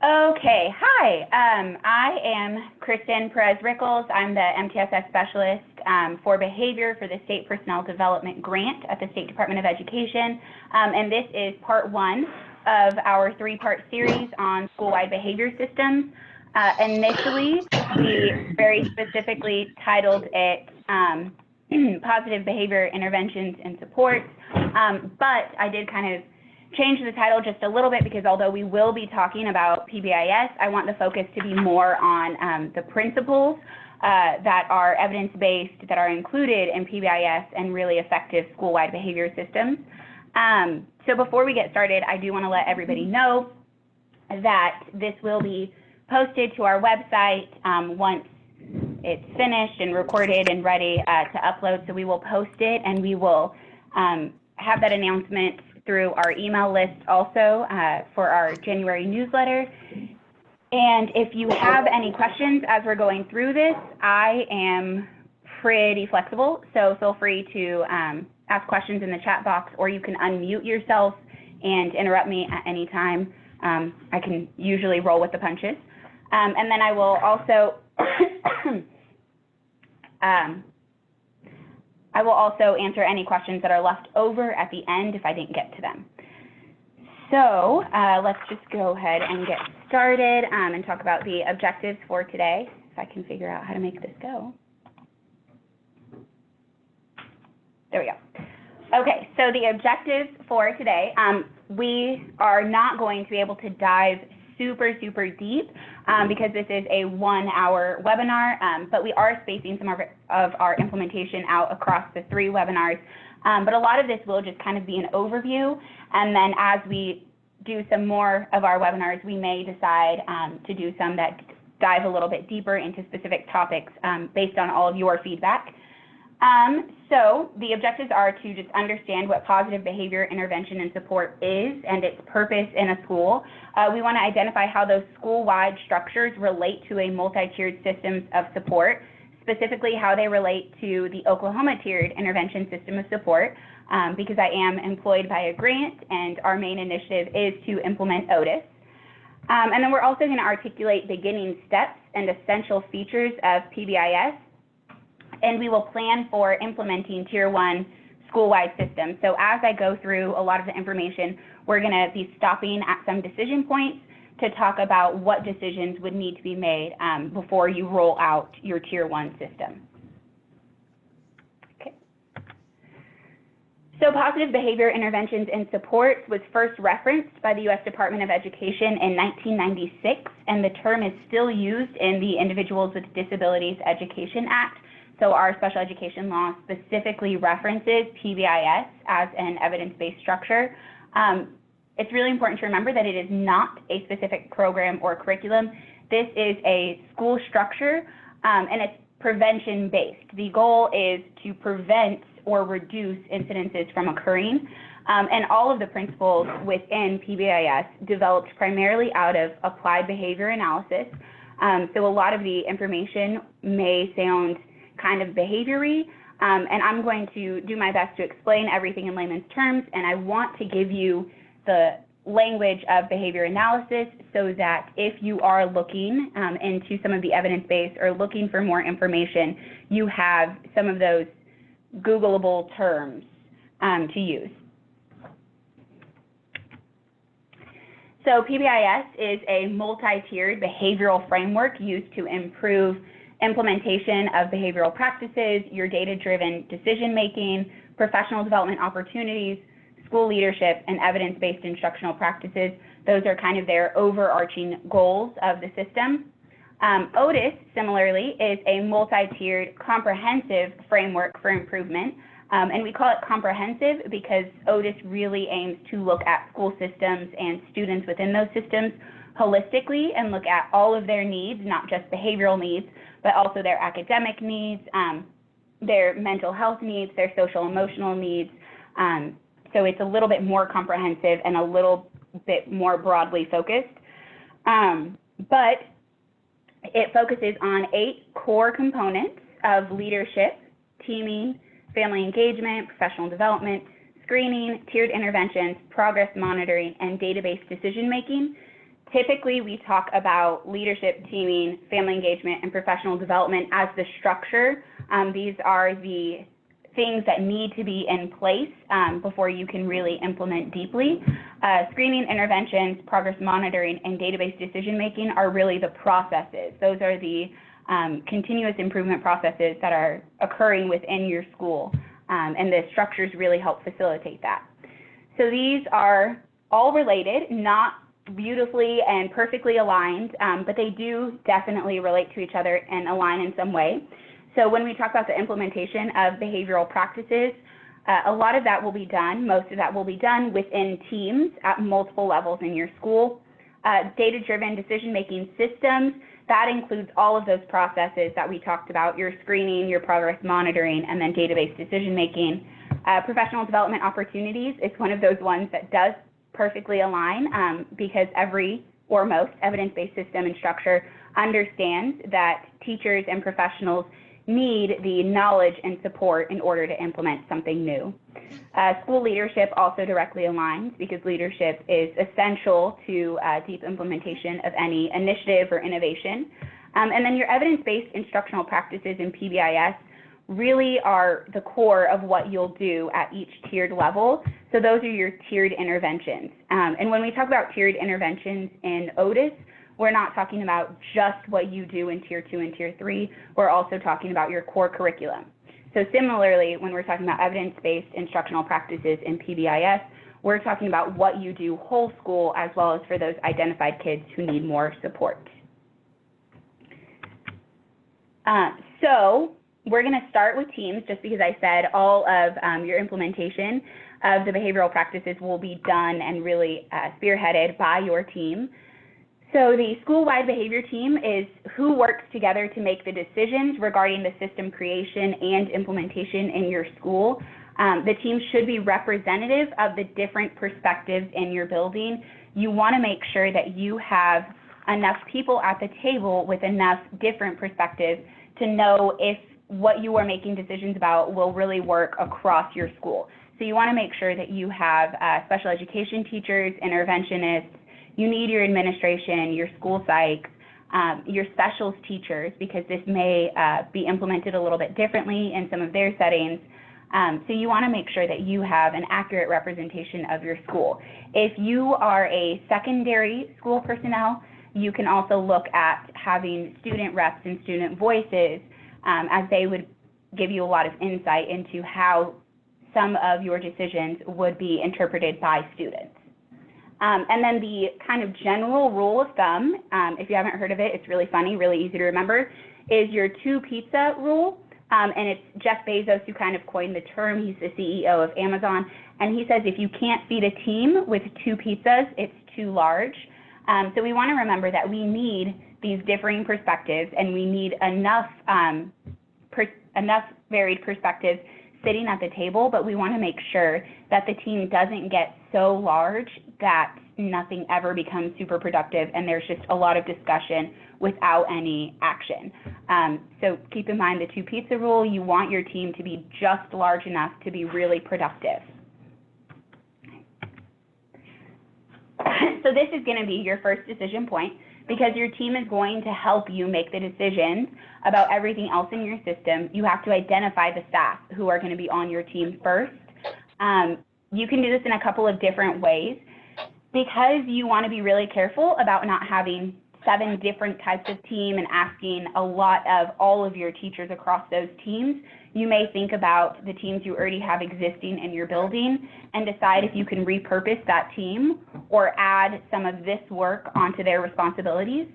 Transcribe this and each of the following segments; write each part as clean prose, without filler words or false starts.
Okay, hi. I am Kristen Perez. I'm the MTSS specialist for behavior for the State Personnel Development Grant at the State Department of Education. And this is part one of our three-part series on school-wide behavior systems. Initially, we very specifically titled it Positive Behavior Interventions and Supports, but I did kind of change the title just a little bit because although we will be talking about PBIS, I want the focus to be more on the principles that are evidence-based, that are included in PBIS and really effective school-wide behavior systems. So before we get started, I do want to let everybody know that this will be posted to our website once it's finished and recorded and ready to upload. So we will post it and we will have that announcement through our email list also for our January newsletter. And if you have any questions as we're going through this, I am pretty flexible, so feel free to ask questions in the chat box, or you can unmute yourself and interrupt me at any time. I can usually roll with the punches. And then I will also answer any questions that are left over at the end if I didn't get to them. So let's just go ahead and get started and talk about the objectives for today, if I can figure out how to make this go. There we go. Okay, so the objectives for today, we are not going to be able to dive super deep because this is a 1-hour webinar, but we are spacing some of our implementation out across the 3 webinars. But a lot of this will just kind of be an overview, and then as we do some more of our webinars, we may decide to do some that dive a little bit deeper into specific topics based on all of your feedback. So the objectives are to just understand what positive behavior intervention and support is and its purpose in a school. We want to identify how those school-wide structures relate to a multi-tiered systems of support, specifically how they relate to the Oklahoma tiered intervention system of support, because I am employed by a grant and our main initiative is to implement Otis. And then we're also going to articulate beginning steps and essential features of PBIS, and we will plan for implementing Tier 1 school-wide systems. So as I go through a lot of the information, we're going to be stopping at some decision points to talk about what decisions would need to be made before you roll out your Tier 1 system. Okay. So positive behavior interventions and supports was first referenced by the U.S. Department of Education in 1996, and the term is still used in the Individuals with Disabilities Education Act. So our special education law specifically references PBIS as an evidence-based structure. It's really important to remember that it is not a specific program or curriculum. This is a school structure, and it's prevention-based. The goal is to prevent or reduce incidences from occurring. And all of the principles within PBIS developed primarily out of applied behavior analysis. So a lot of the information may sound kind of behaviory, and I'm going to do my best to explain everything in layman's terms, and I want to give you the language of behavior analysis so that if you are looking into some of the evidence-based or looking for more information, you have some of those Googleable terms to use. So PBIS is a multi-tiered behavioral framework used to improve implementation of behavioral practices, your data-driven decision-making, professional development opportunities, school leadership, and evidence-based instructional practices. Those are kind of their overarching goals of the system. Otis, similarly, is a multi-tiered comprehensive framework for improvement. And we call it comprehensive because Otis really aims to look at school systems and students within those systems holistically and look at all of their needs, not just behavioral needs, but also their academic needs, their mental health needs, their social emotional needs. So it's a little bit more comprehensive and a little bit more broadly focused. But it focuses on 8 core components of leadership, teaming, family engagement, professional development, screening, tiered interventions, progress monitoring, and database decision-making. Typically, we talk about leadership, teaming, family engagement, and professional development as the structure. These are the things that need to be in place before you can really implement deeply. Screening, interventions, progress monitoring, and database decision-making are really the processes. Those are the continuous improvement processes that are occurring within your school, and the structures really help facilitate that. So these are all related, not beautifully and perfectly aligned, but they do definitely relate to each other and align in some way. So when we talk about the implementation of behavioral practices, a lot of that will be done, most of that will be done within teams at multiple levels in your school. Data-driven decision-making systems, that includes all of those processes that we talked about, your screening, your progress monitoring, and then database decision-making. Professional development opportunities is one of those ones that does perfectly align because every or most evidence-based system and structure understands that teachers and professionals need the knowledge and support in order to implement something new. School leadership also directly aligns because leadership is essential to deep implementation of any initiative or innovation. And then your evidence-based instructional practices in PBIS really are the core of what you'll do at each tiered level. So those are your tiered interventions. And when we talk about tiered interventions in Otis, we're not talking about just what you do in Tier 2 and Tier 3. We're also talking about your core curriculum. So similarly, when we're talking about evidence-based instructional practices in PBIS, we're talking about what you do whole school as well as for those identified kids who need more support. So we're going to start with teams just because I said all of your implementation of the behavioral practices will be done and really spearheaded by your team. So the school-wide behavior team is who works together to make the decisions regarding the system creation and implementation in your school. The team should be representative of the different perspectives in your building. You want to make sure that you have enough people at the table with enough different perspectives to know if what you are making decisions about will really work across your school. So you want to make sure that you have special education teachers, interventionists. You need your administration, your school psychs, your specials teachers, because this may be implemented a little bit differently in some of their settings. So you want to make sure that you have an accurate representation of your school. If you are a secondary school personnel, you can also look at having student reps and student voices, as they would give you a lot of insight into how some of your decisions would be interpreted by students. And then the kind of general rule of thumb, if you haven't heard of it, it's really funny, really easy to remember, is your 2-pizza rule. And it's Jeff Bezos who kind of coined the term. He's the CEO of Amazon. And he says if you can't feed a team with 2 pizzas, it's too large. So we want to remember that we need these differing perspectives, and we need enough varied perspectives sitting at the table, but we want to make sure that the team doesn't get so large that nothing ever becomes super productive and there's just a lot of discussion without any action. So keep in mind the 2-pizza rule. You want your team to be just large enough to be really productive. So this is going to be your first decision point, because your team is going to help you make the decisions about everything else in your system. You have to identify the staff who are going to be on your team first. You can do this in a couple of different ways. Because you want to be really careful about not having 7 different types of team and asking a lot of all of your teachers across those teams, you may think about the teams you already have existing in your building and decide if you can repurpose that team or add some of this work onto their responsibilities.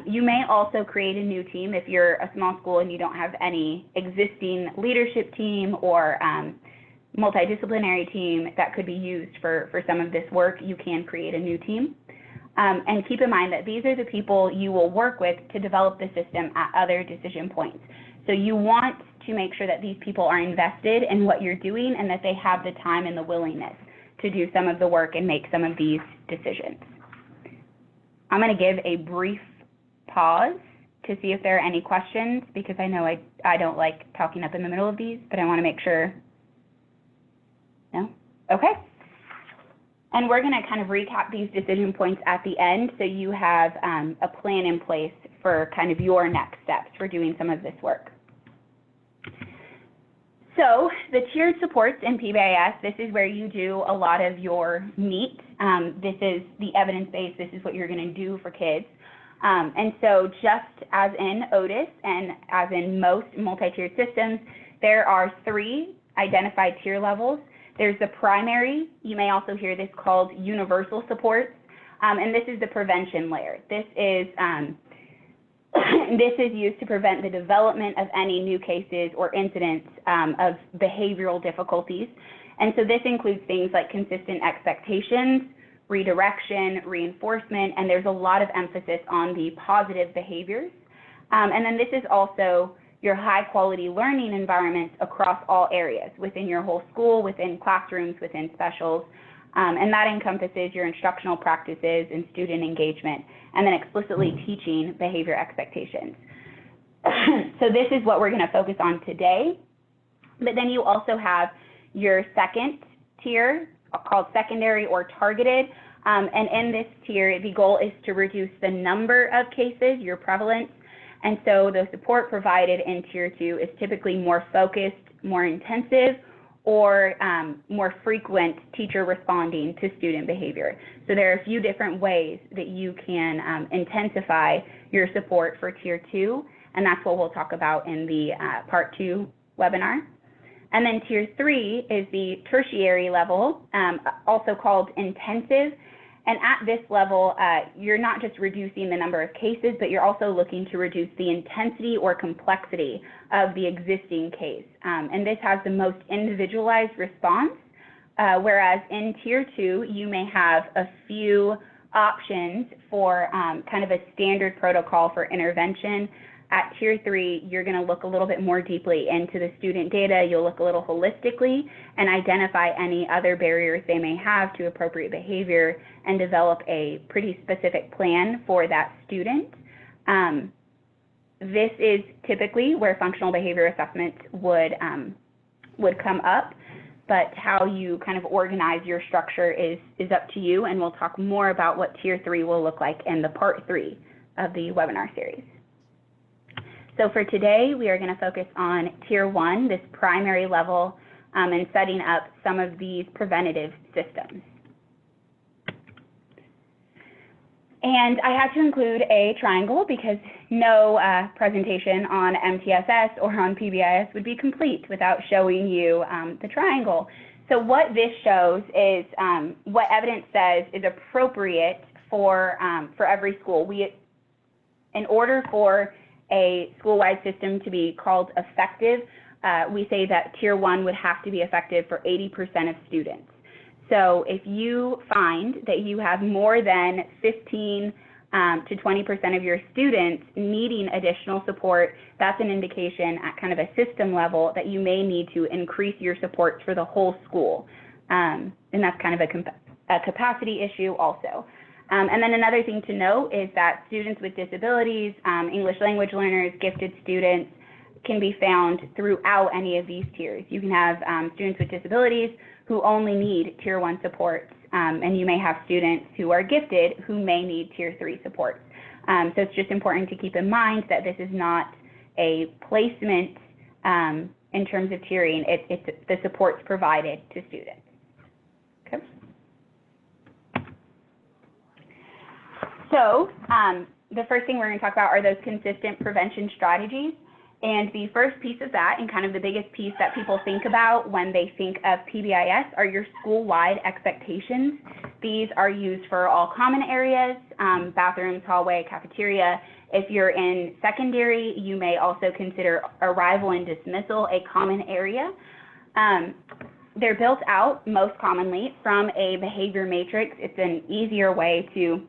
You may also create a new team if you're a small school and you don't have any existing leadership team or multidisciplinary team that could be used for some of this work. You can create a new team. And keep in mind that these are the people you will work with to develop the system at other decision points. So you want to make sure that these people are invested in what you're doing and that they have the time and the willingness to do some of the work and make some of these decisions. I'm going to give a brief pause to see if there are any questions, because I know I don't like talking up in the middle of these, but I want to make sure. No? Okay. And we're going to kind of recap these decision points at the end so you have a plan in place for kind of your next steps for doing some of this work. So the tiered supports in PBIS, this is where you do a lot of your meat. This is the evidence base. This is what you're going to do for kids. And so just as in Otis and as in most multi-tiered systems, there are 3 identified tier levels. There's the primary, you may also hear this called universal supports, and this is the prevention layer. This is used to prevent the development of any new cases or incidents of behavioral difficulties. And so this includes things like consistent expectations, redirection, reinforcement, and there's a lot of emphasis on the positive behaviors. And then this is also your high-quality learning environments across all areas, within your whole school, within classrooms, within specials, and that encompasses your instructional practices and student engagement, and then explicitly teaching behavior expectations. So this is what we're going to focus on today. But then you also have your second tier, called secondary or targeted, and in this tier, the goal is to reduce the number of cases, your prevalence. And so the support provided in Tier 2 is typically more focused, more intensive, or more frequent teacher responding to student behavior. So there are a few different ways that you can intensify your support for Tier 2, and that's what we'll talk about in the Part 2 webinar. And then Tier 3 is the tertiary level, also called intensive. And at this level, you're not just reducing the number of cases, but you're also looking to reduce the intensity or complexity of the existing case. And this has the most individualized response, whereas in Tier 2, you may have a few options for kind of a standard protocol for intervention. At Tier 3, you're going to look a little bit more deeply into the student data. You'll look a little holistically and identify any other barriers they may have to appropriate behavior and develop a pretty specific plan for that student. This is typically where functional behavior assessment would come up, but how you kind of organize your structure is up to you, and we'll talk more about what Tier 3 will look like in the Part 3 of the webinar series. So for today, we are going to focus on Tier 1, this primary level, and setting up some of these preventative systems. And I had to include a triangle because no presentation on MTSS or on PBIS would be complete without showing you the triangle. So what this shows is what evidence says is appropriate for every school. In order for a school-wide system to be called effective, we say that Tier 1 would have to be effective for 80% of students. So if you find that you have more than 15 to 20% of your students needing additional support, that's an indication at kind of a system level that you may need to increase your supports for the whole school. And that's kind of a capacity issue also. And then another thing to note is that students with disabilities, English language learners, gifted students can be found throughout any of these tiers. You can have students with disabilities who only need Tier 1 supports, and you may have students who are gifted who may need Tier 3 supports. So it's just important to keep in mind that this is not a placement in terms of tiering. It's the supports provided to students. Okay. So the first thing we're going to talk about are those consistent prevention strategies. And the first piece of that, and kind of the biggest piece that people think about when they think of PBIS, are your school-wide expectations. These are used for all common areas, bathrooms, hallway, cafeteria. If you're in secondary, you may also consider arrival and dismissal a common area. They're built out most commonly from a behavior matrix. It's an easier way to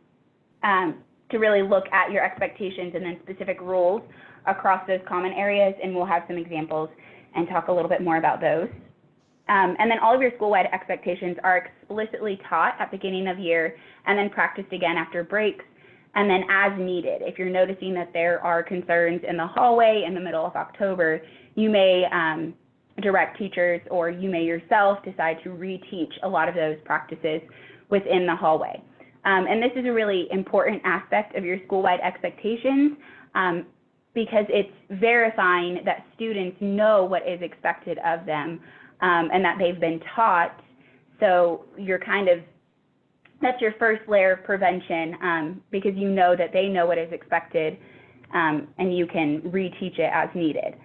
really look at your expectations and then specific rules across those common areas, and we'll have some examples and talk a little bit more about those. And then all of your school-wide expectations are explicitly taught at the beginning of year and then practiced again after breaks and then as needed. If you're noticing that there are concerns in the hallway in the middle of October, you may direct teachers, or you may yourself decide to reteach a lot of those practices within the hallway. And this is a really important aspect of your school-wide expectations because it's verifying that students know what is expected of them and that they've been taught. So you're that's your first layer of prevention because you know that they know what is expected and you can reteach it as needed.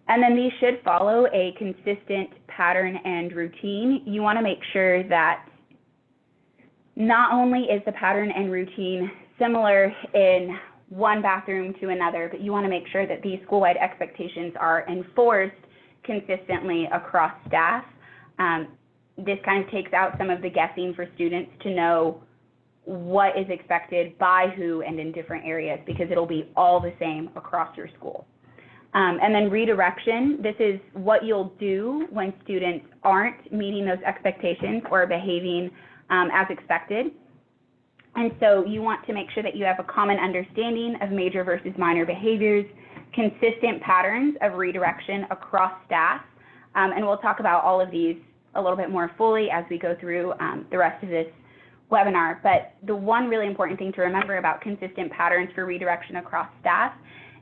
And then these should follow a consistent pattern and routine. You want to make sure that not only is the pattern and routine similar in one bathroom to another, but you want to make sure that these school-wide expectations are enforced consistently across staff. This kind of takes out some of the guessing for students to know what is expected by who and in different areas, because it'll be all the same across your school. And then redirection, this is what you'll do when students aren't meeting those expectations or behaving as expected. And so you want to make sure that you have a common understanding of major versus minor behaviors, consistent patterns of redirection across staff, and we'll talk about all of these a little bit more fully as we go through the rest of this webinar. But the one really important thing to remember about consistent patterns for redirection across staff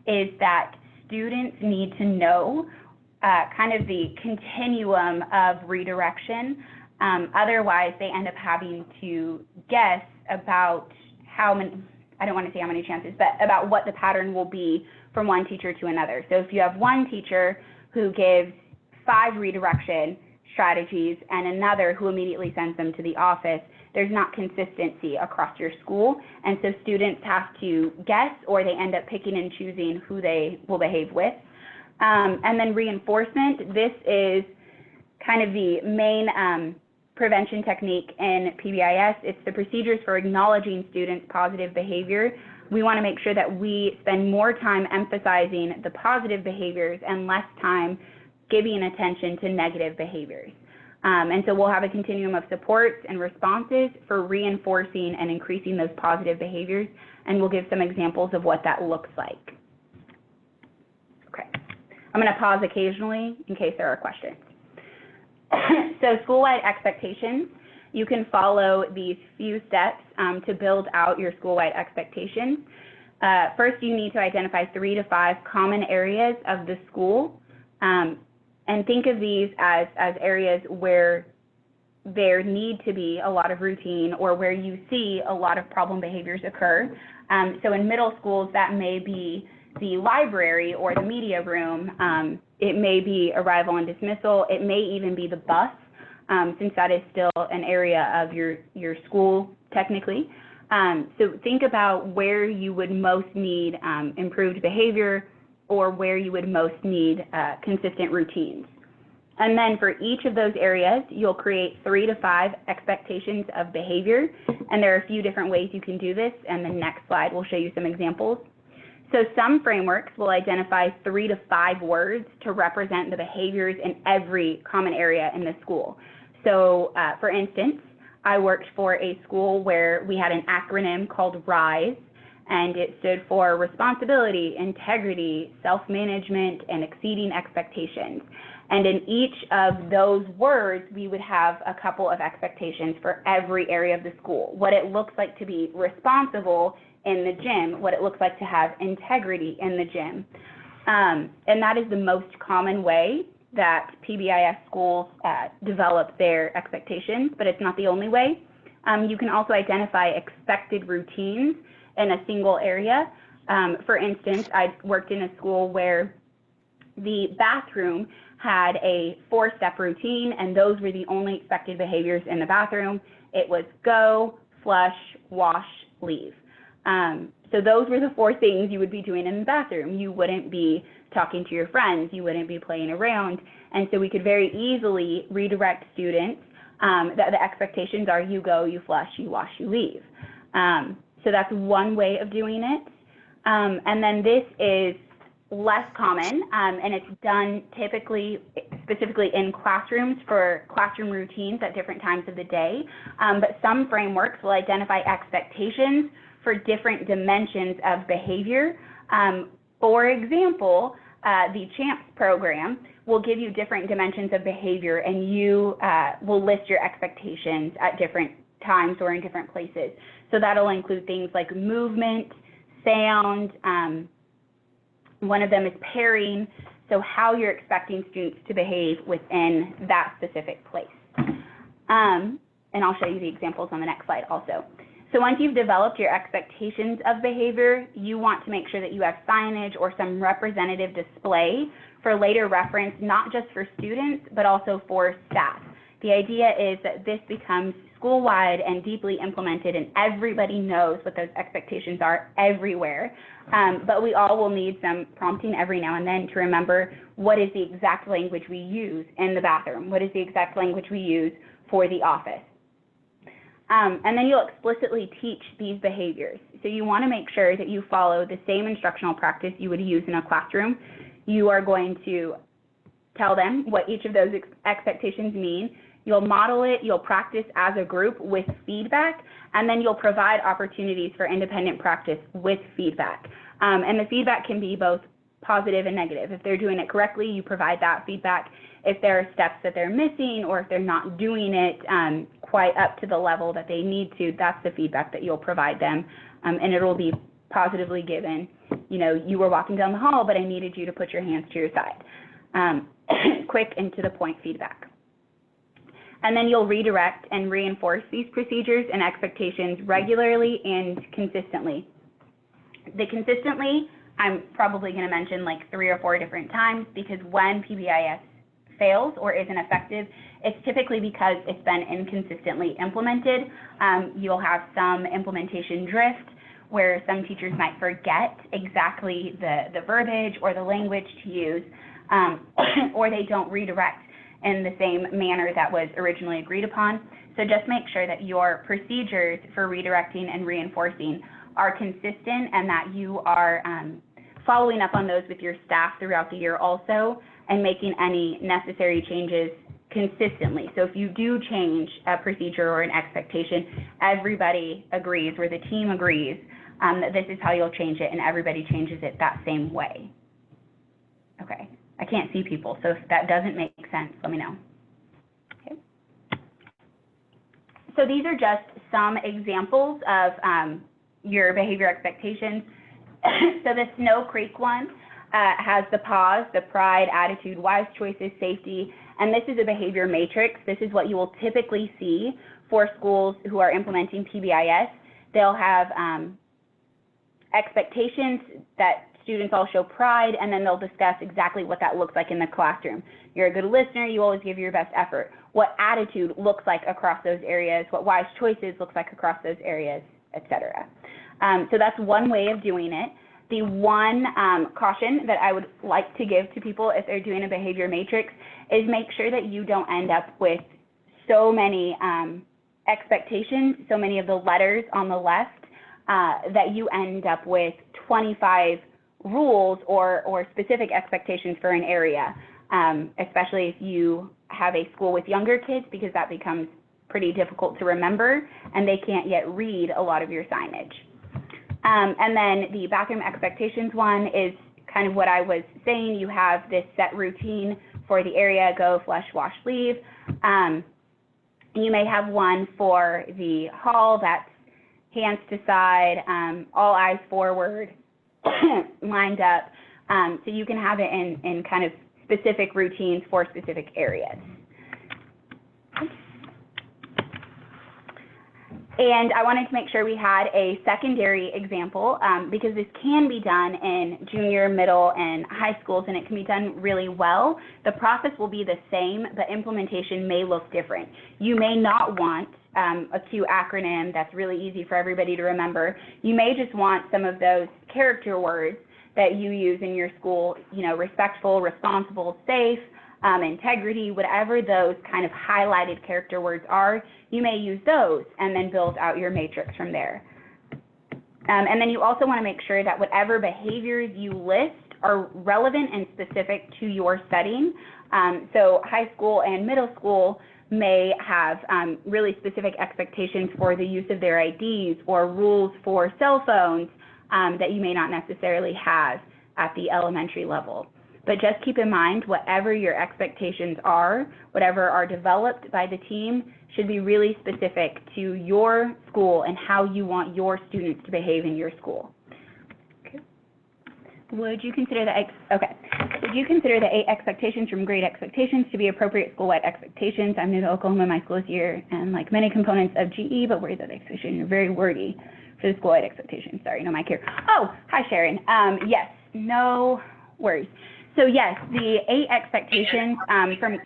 is that students need to know kind of the continuum of redirection. Otherwise, they end up having to guess about how many, I don't want to say how many chances, but about what the pattern will be from one teacher to another. So if you have one teacher who gives 5 redirection strategies and another who immediately sends them to the office, there's not consistency across your school. And so students have to guess, or they end up picking and choosing who they will behave with. And then reinforcement, this is kind of the main prevention technique in PBIS. It's the procedures for acknowledging students' positive behavior. We want to make sure that we spend more time emphasizing the positive behaviors and less time giving attention to negative behaviors. And so we'll have a continuum of supports and responses for reinforcing and increasing those positive behaviors, and we'll give some examples of what that looks like. Okay, I'm going to pause occasionally in case there are questions. So school-wide expectations, you can follow these few steps to build out your school-wide expectations. First, you need to identify 3 to 5 common areas of the school. And think of these as areas where there need to be a lot of routine or where you see a lot of problem behaviors occur. So in middle schools, that may be the library or the media room. It may be arrival and dismissal. It may even be the bus, since that is still an area of your school technically. So think about where you would most need improved behavior, or where you would most need consistent routines. And then for each of those areas, you'll create 3 to 5 expectations of behavior. And there are a few different ways you can do this, and the next slide will show you some examples. So some frameworks will identify 3 to 5 words to represent the behaviors in every common area in the school. So for instance, I worked for a school where we had an acronym called RISE, and it stood for responsibility, integrity, self-management, and exceeding expectations. And in each of those words, we would have a couple of expectations for every area of the school. What it looks like to be responsible in the gym, what it looks like to have integrity in the gym. And that is the most common way that PBIS schools develop their expectations, but it's not the only way. You can also identify expected routines in a single area. For instance, I worked in a school where the bathroom had a 4-step routine, and those were the only expected behaviors in the bathroom. It was go, flush, wash, leave. So those were the 4 things you would be doing in the bathroom. You wouldn't be talking to your friends. You wouldn't be playing around. And so we could very easily redirect students that the expectations are you go, you flush, you wash, you leave. So that's one way of doing it. And then this is less common, and it's done typically, specifically in classrooms for classroom routines at different times of the day. But some frameworks will identify expectations for different dimensions of behavior. For example, the CHAMPS program will give you different dimensions of behavior, and you will list your expectations at different times or in different places. So that'll include things like movement, sound, one of them is pairing, so how you're expecting students to behave within that specific place. And I'll show you the examples on the next slide also. So once you've developed your expectations of behavior, you want to make sure that you have signage or some representative display for later reference, not just for students, but also for staff. The idea is that this becomes school-wide and deeply implemented, and everybody knows what those expectations are everywhere. But we all will need some prompting every now and then to remember what is the exact language we use in the bathroom, what is the exact language we use for the office. And then you'll explicitly teach these behaviors. So you want to make sure that you follow the same instructional practice you would use in a classroom. You are going to tell them what each of those expectations mean. You'll model it, you'll practice as a group with feedback, and then you'll provide opportunities for independent practice with feedback. And the feedback can be both positive and negative. If they're doing it correctly, you provide that feedback. If there are steps that they're missing or if they're not doing it quite up to the level that they need to, that's the feedback that you'll provide them. And it will be positively given. You know, you were walking down the hall, but I needed you to put your hands to your side. Quick and to the point feedback. And then you'll redirect and reinforce these procedures and expectations regularly and consistently. The consistently, I'm probably going to mention like 3 or 4 different times, because when PBIS fails or isn't effective, it's typically because it's been inconsistently implemented. You'll have some implementation drift where some teachers might forget exactly the verbiage or the language to use, or they don't redirect in the same manner that was originally agreed upon. So just make sure that your procedures for redirecting and reinforcing are consistent and that you are following up on those with your staff throughout the year also, and making any necessary changes consistently. So if you do change a procedure or an expectation, everybody agrees, or the team agrees, that this is how you'll change it, and everybody changes it that same way. Okay. I can't see people, so if that doesn't make sense, let me know. Okay. So these are just some examples of your behavior expectations. So the Snow Creek one has the pause, the pride, attitude, wise choices, safety, and this is a behavior matrix. This is what you will typically see for schools who are implementing PBIS. They'll have expectations that students all show pride, and then they'll discuss exactly what that looks like in the classroom. You're a good listener, you always give your best effort. What attitude looks like across those areas, what wise choices looks like across those areas, etc. So that's one way of doing it. The one caution that I would like to give to people if they're doing a behavior matrix is make sure that you don't end up with so many expectations, so many of the letters on the left, that you end up with 25 rules or specific expectations for an area, especially if you have a school with younger kids, because that becomes pretty difficult to remember and they can't yet read a lot of your signage. And then the bathroom expectations one is kind of what I was saying. You have this set routine for the area: go, flush, wash, leave. You may have one for the hall that's hands to side, all eyes forward, lined up. So you can have it in kind of specific routines for specific areas. And I wanted to make sure we had a secondary example, because this can be done in junior, middle, and high schools, and it can be done really well. The process will be the same, but implementation may look different. You may not want a Q acronym that's really easy for everybody to remember. You may just want some of those character words that you use in your school, you know, respectful, responsible, safe, integrity, whatever those kind of highlighted character words are, you may use those and then build out your matrix from there. And then you also want to make sure that whatever behaviors you list are relevant and specific to your setting. So high school and middle school may have really specific expectations for the use of their IDs or rules for cell phones that you may not necessarily have at the elementary level. but just keep in mind whatever your expectations are, whatever are developed by the team, should be really specific to your school and how you want your students to behave in your school. Okay. Would you consider the 8 expectations from Great Expectations to be appropriate school-wide expectations? I'm new to Oklahoma, my school is here, and like many components of GE, but worried that expectations are very wordy for the school-wide expectations. Sorry, no mic here. Oh, hi Sharon. Yes, no worries. So yes, the 8 expectations from.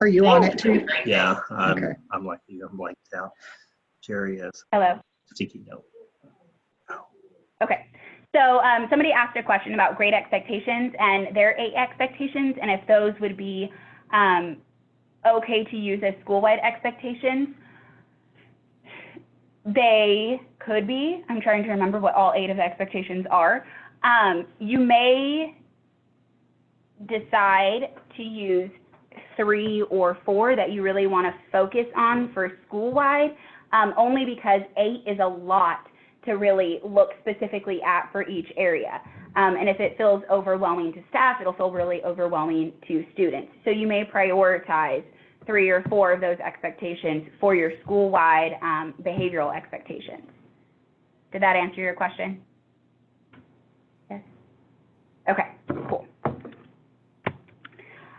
Are you on it too? Yeah, Okay. I'm like you. I'm blanked out. Jerry is. Hello. Sticky note. Oh. Okay. So somebody asked a question about Great Expectations and their 8 expectations, and if those would be okay to use as school-wide expectations. They could be. I'm trying to remember what all 8 of the expectations are. You may decide to use 3 or 4 that you really want to focus on for school-wide, only because 8 is a lot to really look specifically at for each area. And if it feels overwhelming to staff, it'll feel really overwhelming to students. So you may prioritize 3 or 4 of those expectations for your school-wide behavioral expectations. Did that answer your question? Yes? Okay, cool.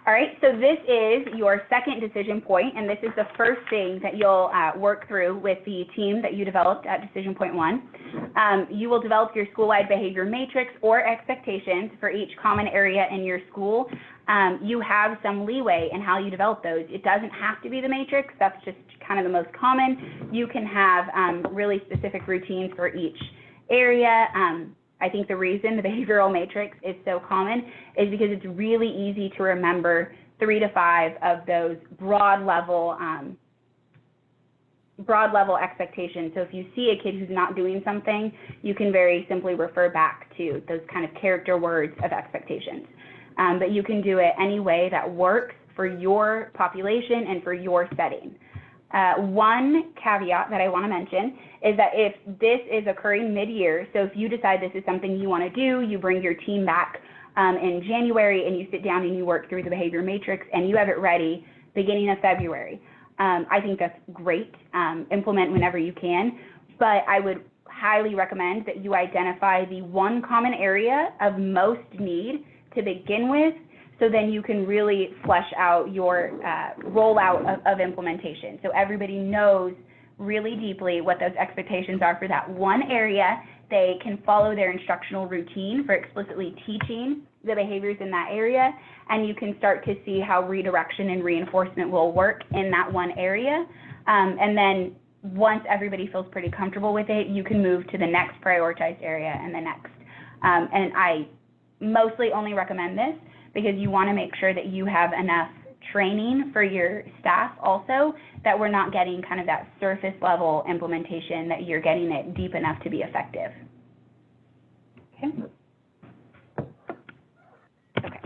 All right, so this is your second decision point, and this is the first thing that you'll work through with the team that you developed at decision point 1. You will develop your school-wide behavior matrix or expectations for each common area in your school. You have some leeway in how you develop those. It doesn't have to be the matrix. That's just kind of the most common. You can have really specific routines for each area. I think the reason the behavioral matrix is so common is because it's really easy to remember 3 to 5 of those broad level expectations. So if you see a kid who's not doing something, you can very simply refer back to those kind of character words of expectations. But you can do it any way that works for your population and for your setting. One caveat that I want to mention is that if this is occurring mid-year, so if you decide this is something you want to do, you bring your team back in January and you sit down and you work through the behavior matrix and you have it ready beginning of February. I think that's great. Implement whenever you can, but I would highly recommend that you identify the one common area of most need to begin with, so then you can really flesh out your rollout of implementation. So everybody knows really deeply what those expectations are for that one area. They can follow their instructional routine for explicitly teaching the behaviors in that area, and you can start to see how redirection and reinforcement will work in that one area. And then once everybody feels pretty comfortable with it, you can move to the next prioritized area and the next. And I mostly only recommend this because you want to make sure that you have enough training for your staff also, that we're not getting kind of that surface level implementation, that you're getting it deep enough to be effective. Okay. Okay.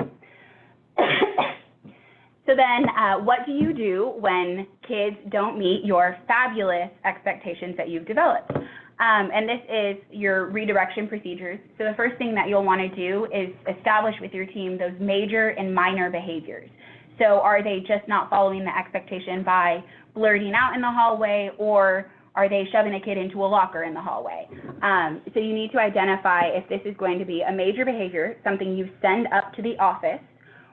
So then what do you do when kids don't meet your fabulous expectations that you've developed? And this is your redirection procedures. So the first thing that you'll want to do is establish with your team those major and minor behaviors. So are they just not following the expectation by blurting out in the hallway, or are they shoving a kid into a locker in the hallway? So you need to identify if this is going to be a major behavior, something you send up to the office,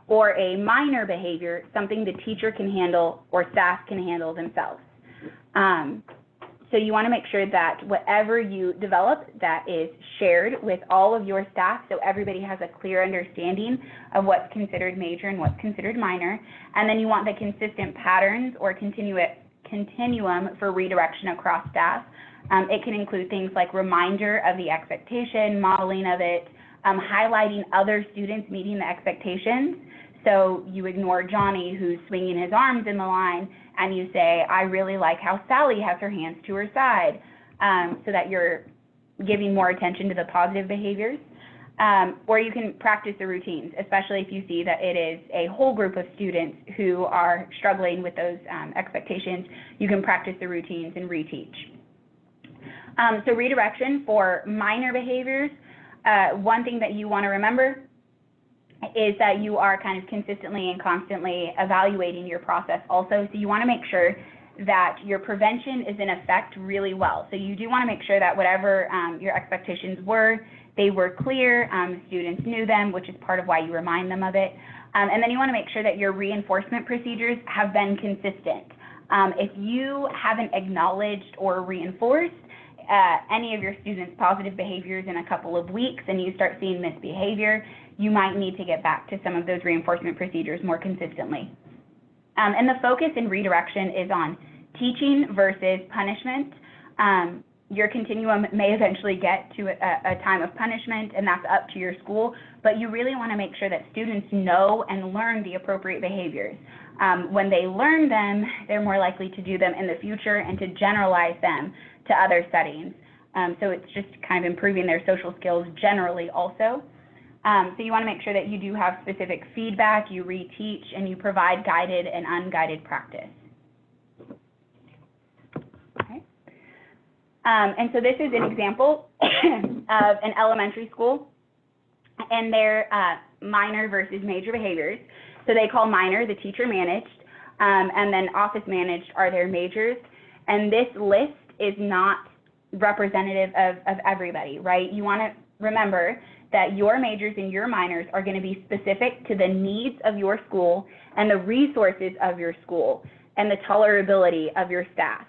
or a minor behavior, something the teacher can handle or staff can handle themselves. So you want to make sure that whatever you develop, that is shared with all of your staff, so everybody has a clear understanding of what's considered major and what's considered minor. And then you want the consistent patterns or continuum for redirection across staff. It can include things like reminder of the expectation, modeling of it, highlighting other students meeting the expectations. So you ignore Johnny, who's swinging his arms in the line, and you say, I really like how Sally has her hands to her side, so that you're giving more attention to the positive behaviors. Or you can practice the routines, especially if you see that it is a whole group of students who are struggling with those expectations. You can practice the routines and reteach. So redirection for minor behaviors, one thing that you want to remember is that you are kind of consistently and constantly evaluating your process also. So you want to make sure that your prevention is in effect really well. So you do want to make sure that whatever your expectations were, they were clear, students knew them, which is part of why you remind them of it. And then you want to make sure that your reinforcement procedures have been consistent. If you haven't acknowledged or reinforced any of your students' positive behaviors in a couple of weeks and you start seeing misbehavior, you might need to get back to some of those reinforcement procedures more consistently. And the focus in redirection is on teaching versus punishment. Your continuum may eventually get to a time of punishment, and that's up to your school, but you really want to make sure that students know and learn the appropriate behaviors. When they learn them, they're more likely to do them in the future and to generalize them to other settings. So it's just kind of improving their social skills generally also. So you want to make sure that you do have specific feedback, you reteach, and you provide guided and unguided practice. Okay. And so this is an example of an elementary school and their minor versus major behaviors. So they call minor the teacher managed, and then office managed are their majors. And this list is not representative of everybody, right? You want to remember that your majors and your minors are going to be specific to the needs of your school and the resources of your school and the tolerability of your staff.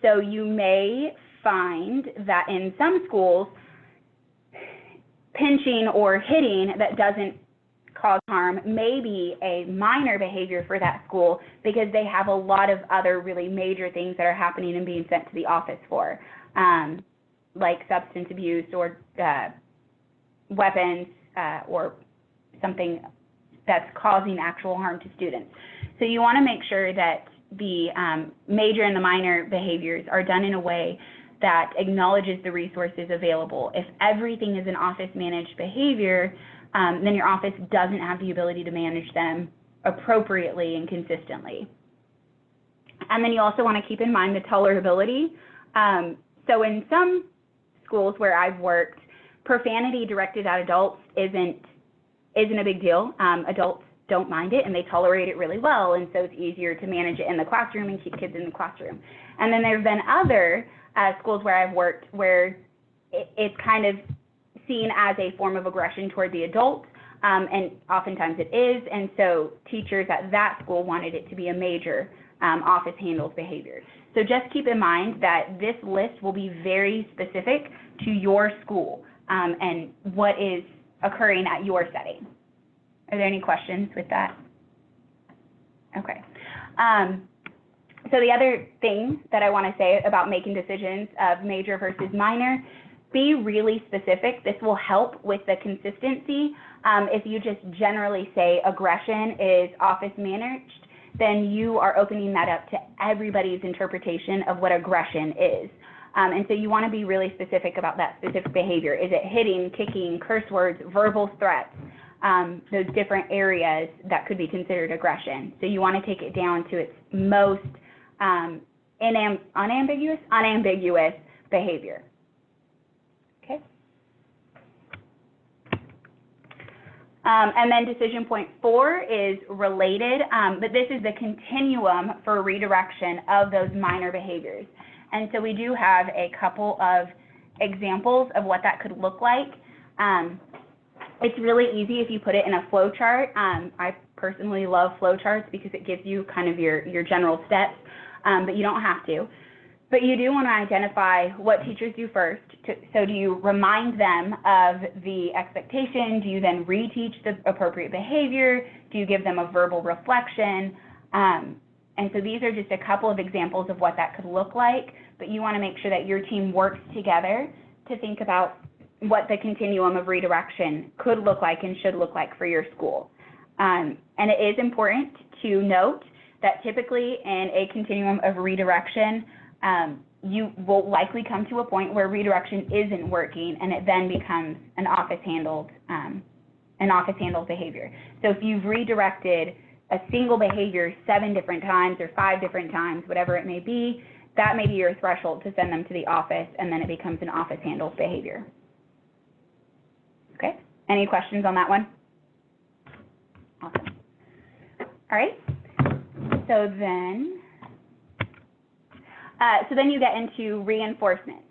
So you may find that in some schools, pinching or hitting that doesn't cause harm may be a minor behavior for that school because they have a lot of other really major things that are happening and being sent to the office for, like substance abuse or weapons or something that's causing actual harm to students. So you want to make sure that the major and the minor behaviors are done in a way that acknowledges the resources available. If everything is an office managed behavior, then your office doesn't have the ability to manage them appropriately and consistently. And then you also want to keep in mind the tolerability. So in some schools where I've worked, profanity directed at adults isn't a big deal. Adults don't mind it and they tolerate it really well, and so it's easier to manage it in the classroom and keep kids in the classroom. And then there have been other schools where I've worked where it's kind of seen as a form of aggression toward the adult, and oftentimes it is, and so teachers at that school wanted it to be a major office handles behavior. So just keep in mind that this list will be very specific to your school and what is occurring at your setting. Are there any questions with that? Okay. So the other thing that I want to say about making decisions of major versus minor, be really specific. This will help with the consistency. If you just generally say aggression is office managed, then you are opening that up to everybody's interpretation of what aggression is. And so you want to be really specific about that specific behavior. Is it hitting, kicking, curse words, verbal threats, those different areas that could be considered aggression. So you want to take it down to its most unambiguous behavior. Okay. And then decision point 4 is related, but this is the continuum for redirection of those minor behaviors. And so we do have a couple of examples of what that could look like. It's really easy if you put it in a flow chart. I personally love flow charts because it gives you kind of your general steps, but you don't have to. But you do want to identify what teachers do first. So do you remind them of the expectation? Do you then reteach the appropriate behavior? Do you give them a verbal reflection? And so these are just a couple of examples of what that could look like, but you want to make sure that your team works together to think about what the continuum of redirection could look like and should look like for your school. And it is important to note that typically in a continuum of redirection, you will likely come to a point where redirection isn't working and it then becomes an office handled behavior. So if you've redirected a single behavior 7 different times or 5 different times, whatever it may be, that may be your threshold to send them to the office, and then it becomes an office handled behavior. Okay, any questions on that one? All right, so then you get into reinforcement.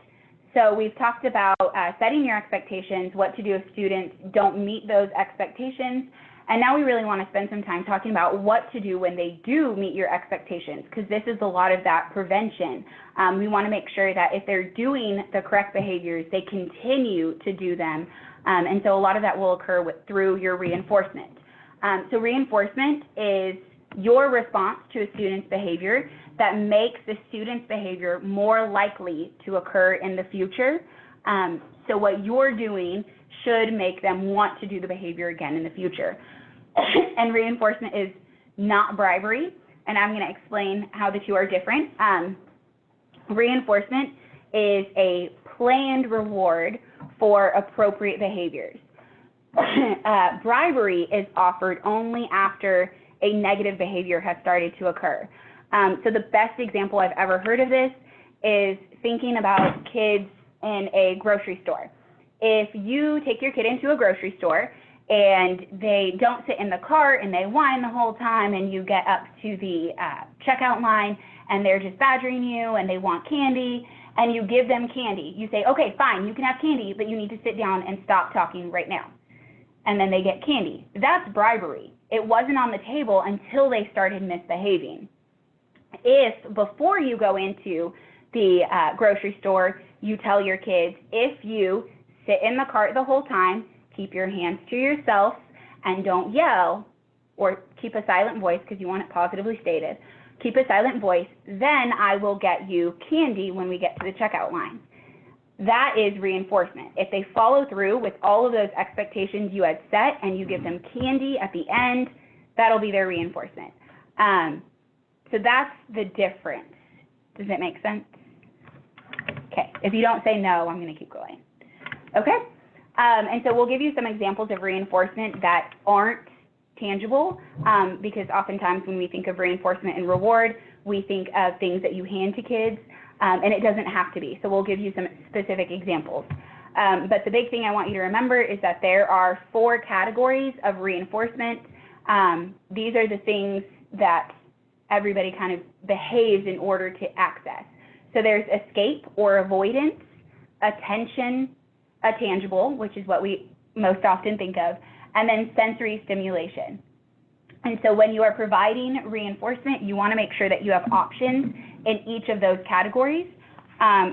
So we've talked about setting your expectations, what to do if students don't meet those expectations, and now we really want to spend some time talking about what to do when they do meet your expectations, because this is a lot of that prevention. We want to make sure that if they're doing the correct behaviors, they continue to do them, and so a lot of that will occur through your reinforcement. So reinforcement is your response to a student's behavior that makes the student's behavior more likely to occur in the future. So what you're doing should make them want to do the behavior again in the future. And reinforcement is not bribery, and I'm going to explain how the two are different. Reinforcement is a planned reward for appropriate behaviors. Bribery is offered only after a negative behavior has started to occur. So the best example I've ever heard of this is thinking about kids in a grocery store. If you take your kid into a grocery store and they don't sit in the cart and they whine the whole time, and you get up to the checkout line and they're just badgering you and they want candy, and you give them candy, you say, okay, fine, you can have candy, but you need to sit down and stop talking right now. And then they get candy. That's bribery. It wasn't on the table until they started misbehaving. If before you go into the grocery store, you tell your kids, if you sit in the cart the whole time, keep your hands to yourself, and don't yell, or keep a silent voice because you want it positively stated, keep a silent voice, then I will get you candy when we get to the checkout line. That is reinforcement. If they follow through with all of those expectations you had set and you give them candy at the end, that'll be their reinforcement. So that's the difference. Does it make sense? Okay, if you don't say no, I'm going to keep going. Okay, and so we'll give you some examples of reinforcement that aren't tangible, because oftentimes when we think of reinforcement and reward, we think of things that you hand to kids, and it doesn't have to be. So we'll give you some specific examples. But the big thing I want you to remember is that there are 4 categories of reinforcement. These are the things that everybody kind of behaves in order to access. So there's escape or avoidance, attention, attangible, which is what we most often think of, and then sensory stimulation. And so when you are providing reinforcement, you want to make sure that you have options in each of those categories,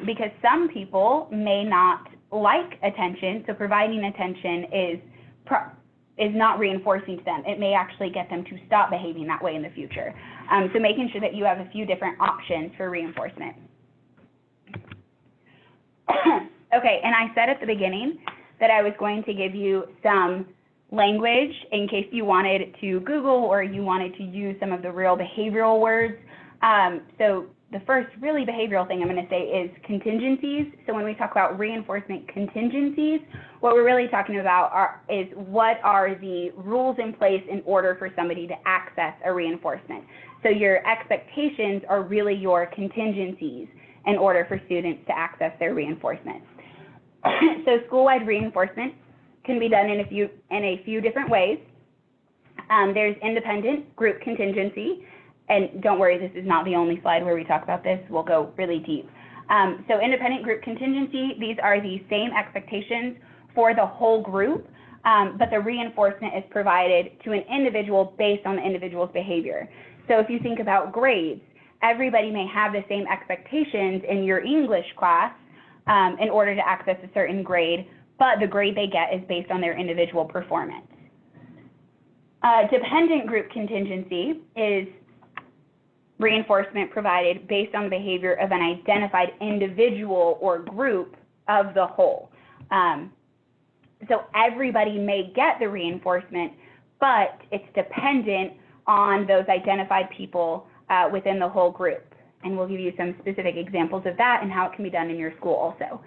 because some people may not like attention, so providing attention is not reinforcing to them. It may actually get them to stop behaving that way in the future. So making sure that you have a few different options for reinforcement. Okay, and I said at the beginning that I was going to give you some language in case you wanted to Google or you wanted to use some of the real behavioral words. So the first really behavioral thing I'm going to say is contingencies. So when we talk about reinforcement contingencies, what we're really talking about is what are the rules in place in order for somebody to access a reinforcement. So your expectations are really your contingencies in order for students to access their reinforcement. So school-wide reinforcement can be done in a few different ways. There's independent group contingency, and don't worry, this is not the only slide where we talk about this. We'll go really deep. So independent group contingency, these are the same expectations for the whole group, but the reinforcement is provided to an individual based on the individual's behavior. So if you think about grades, everybody may have the same expectations in your English class in order to access a certain grade, but the grade they get is based on their individual performance. Dependent group contingency is reinforcement provided based on the behavior of an identified individual or group of the whole. So everybody may get the reinforcement, but it's dependent on those identified people within the whole group. And we'll give you some specific examples of that and how it can be done in your school also.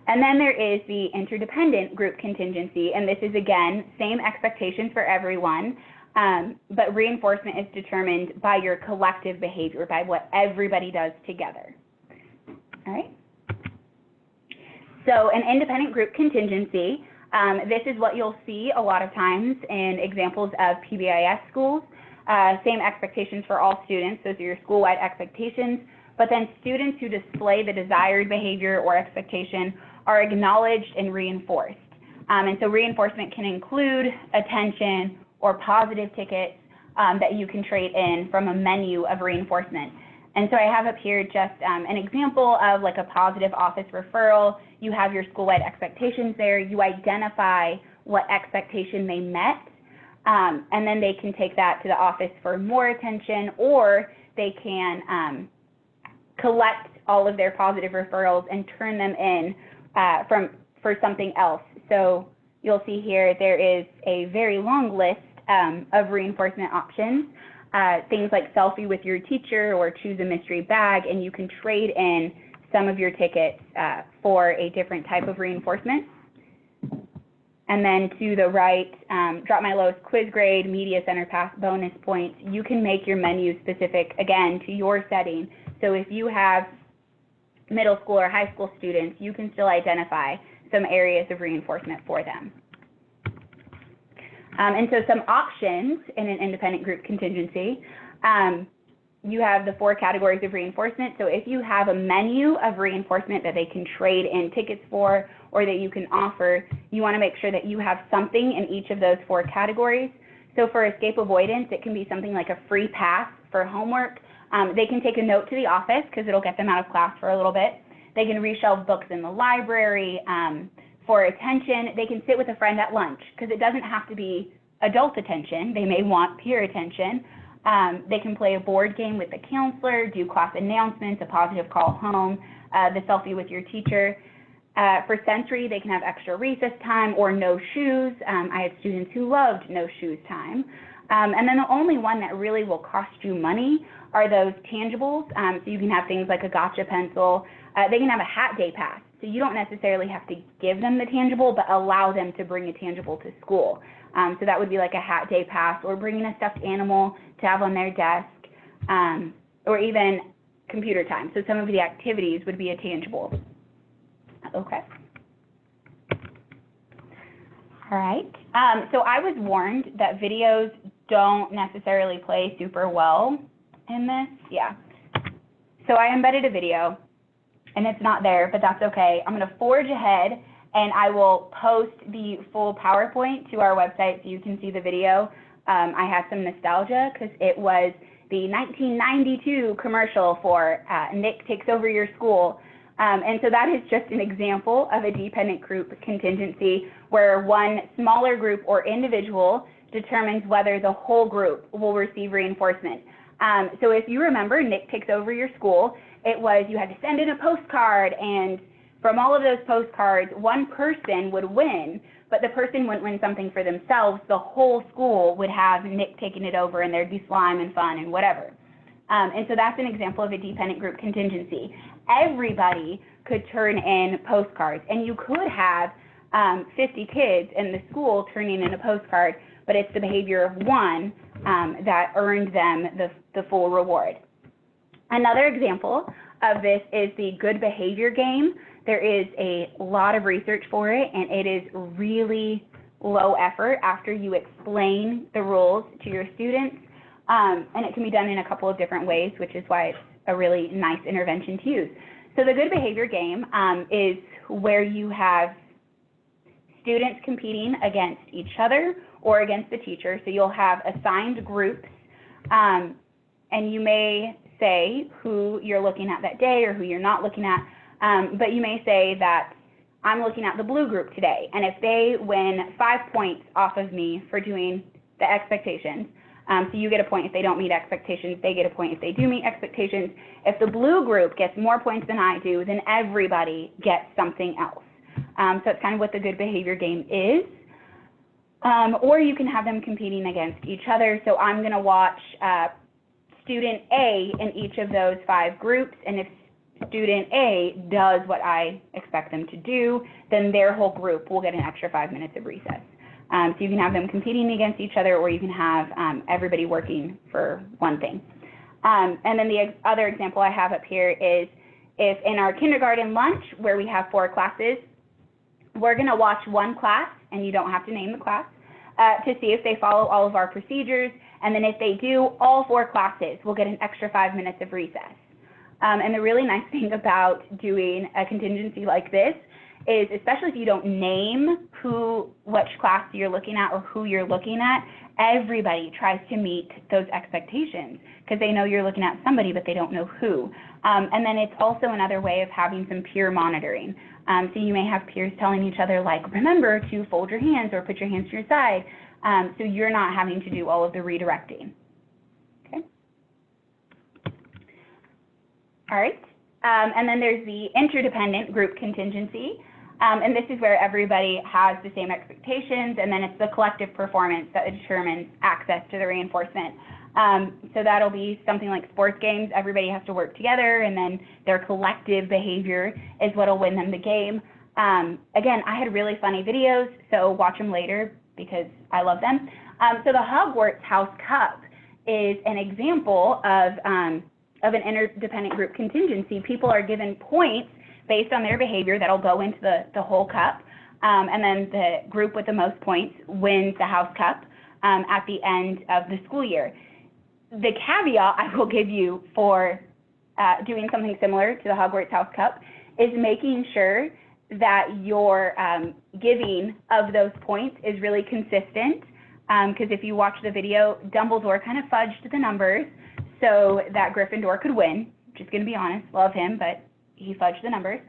And then there is the interdependent group contingency, and this is, again, same expectations for everyone, but reinforcement is determined by your collective behavior, by what everybody does together. All right? So an independent group contingency, this is what you'll see a lot of times in examples of PBIS schools. Same expectations for all students. Those are your school-wide expectations. But then students who display the desired behavior or expectation are acknowledged and reinforced. And so reinforcement can include attention or positive tickets that you can trade in from a menu of reinforcement. And so I have up here just an example of like a positive office referral. You have your school-wide expectations there. You identify what expectation they met, and then they can take that to the office for more attention, or they can collect all of their positive referrals and turn them in for something else. So you'll see here there is a very long list of reinforcement options, things like selfie with your teacher or choose a mystery bag, and you can trade in some of your tickets for a different type of reinforcement. And then to the right, drop my lowest quiz grade, media center pass bonus points. You can make your menu specific, again, to your setting. So if you have middle school or high school students, you can still identify some areas of reinforcement for them. And so some options in an independent group contingency, you have the 4 categories of reinforcement. So if you have a menu of reinforcement that they can trade in tickets for or that you can offer, you want to make sure that you have something in each of those 4 categories. So for escape avoidance, it can be something like a free pass for homework. They can take a note to the office because it'll get them out of class for a little bit. They can reshelve books in the library. For attention, they can sit with a friend at lunch because it doesn't have to be adult attention. They may want peer attention. They can play a board game with the counselor, do class announcements, a positive call home, the selfie with your teacher. For sensory, they can have extra recess time or no shoes. I had students who loved no shoes time. And then the only one that really will cost you money are those tangibles. So you can have things like a gotcha pencil. They can have a hat day pass. So you don't necessarily have to give them the tangible, but allow them to bring a tangible to school. So that would be like a hat day pass, or bringing a stuffed animal to have on their desk, or even computer time. So some of the activities would be a tangible. Okay. All right. So I was warned that videos don't necessarily play super well in this. Yeah. So I embedded a video, and it's not there, but that's okay. I'm going to forge ahead, and I will post the full PowerPoint to our website so you can see the video. I have some nostalgia because it was the 1992 commercial for Nick Takes Over Your School. And so that is just an example of a dependent group contingency where one smaller group or individual determines whether the whole group will receive reinforcement. So if you remember Nick Takes Over Your School, it was you had to send in a postcard, and from all of those postcards, one person would win, but the person wouldn't win something for themselves. The whole school would have Nick taking it over, and there'd be slime and fun and whatever. And so that's an example of a dependent group contingency. Everybody could turn in postcards, and you could have 50 kids in the school turning in a postcard, but it's the behavior of one that earned them the full reward. Another example of this is the good behavior game. There is a lot of research for it, and it is really low effort after you explain the rules to your students. And it can be done in a couple of different ways, which is why it's a really nice intervention to use. So the good behavior game is where you have students competing against each other or against the teacher. So you'll have assigned groups, and you may say who you're looking at that day or who you're not looking at, but you may say that I'm looking at the blue group today, and if they win 5 points off of me for doing the expectations, so you get a point if they don't meet expectations, they get a point if they do meet expectations. If the blue group gets more points than I do, then everybody gets something else. So it's kind of what the good behavior game is. Or you can have them competing against each other. So I'm going to watch student A in each of those 5 groups, and if student A does what I expect them to do, then their whole group will get an extra 5 minutes of recess. So you can have them competing against each other, or you can have everybody working for one thing. And then the other example I have up here is if in our kindergarten lunch, where we have 4 classes, we're going to watch one class, and you don't have to name the class, to see if they follow all of our procedures And then if they do all 4 classes, we'll get an extra 5 minutes of recess. And the really nice thing about doing a contingency like this is, especially if you don't name which class you're looking at or who you're looking at, everybody tries to meet those expectations because they know you're looking at somebody, but they don't know who. And then it's also another way of having some peer monitoring. So you may have peers telling each other, like, remember to fold your hands or put your hands to your side, so you're not having to do all of the redirecting. Okay. All right. And then there's the interdependent group contingency. And this is where everybody has the same expectations, and then it's the collective performance that determines access to the reinforcement. So that'll be something like sports games. Everybody has to work together, and then their collective behavior is what'll win them the game. Again, I had really funny videos, so watch them later because I love them. So the Hogwarts House Cup is an example of an interdependent group contingency. People are given points based on their behavior that'll go into the whole cup, and then the group with the most points wins the house cup at the end of the school year. The caveat I will give you for doing something similar to the Hogwarts House Cup is making sure that your giving of those points is really consistent, because if you watch the video, Dumbledore kind of fudged the numbers so that Gryffindor could win. Just going to be honest, love him, but he fudged the numbers.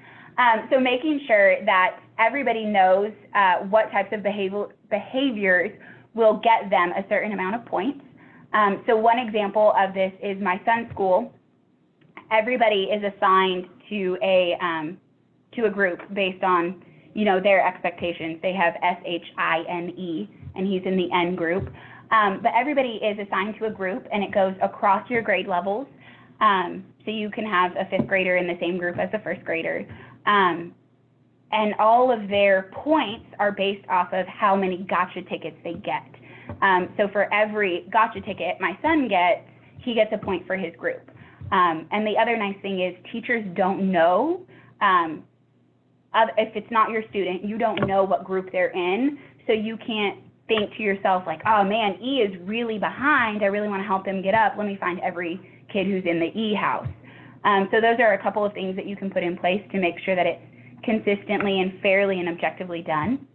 So making sure that everybody knows what types of behaviors will get them a certain amount of points. So one example of this is my son's school. Everybody is assigned to a group based on, their expectations. They have SHINE, and he's in the N group. But everybody is assigned to a group, and it goes across your grade levels. So you can have a 5th grader in the same group as a 1st grader. And all of their points are based off of how many gotcha tickets they get. So for every gotcha ticket my son gets, he gets a point for his group. And the other nice thing is teachers don't know, if it's not your student, you don't know what group they're in, so you can't think to yourself like, oh man, E is really behind, I really want to help them get up, let me find every kid who's in the E house. So those are a couple of things that you can put in place to make sure that it's consistently and fairly and objectively done.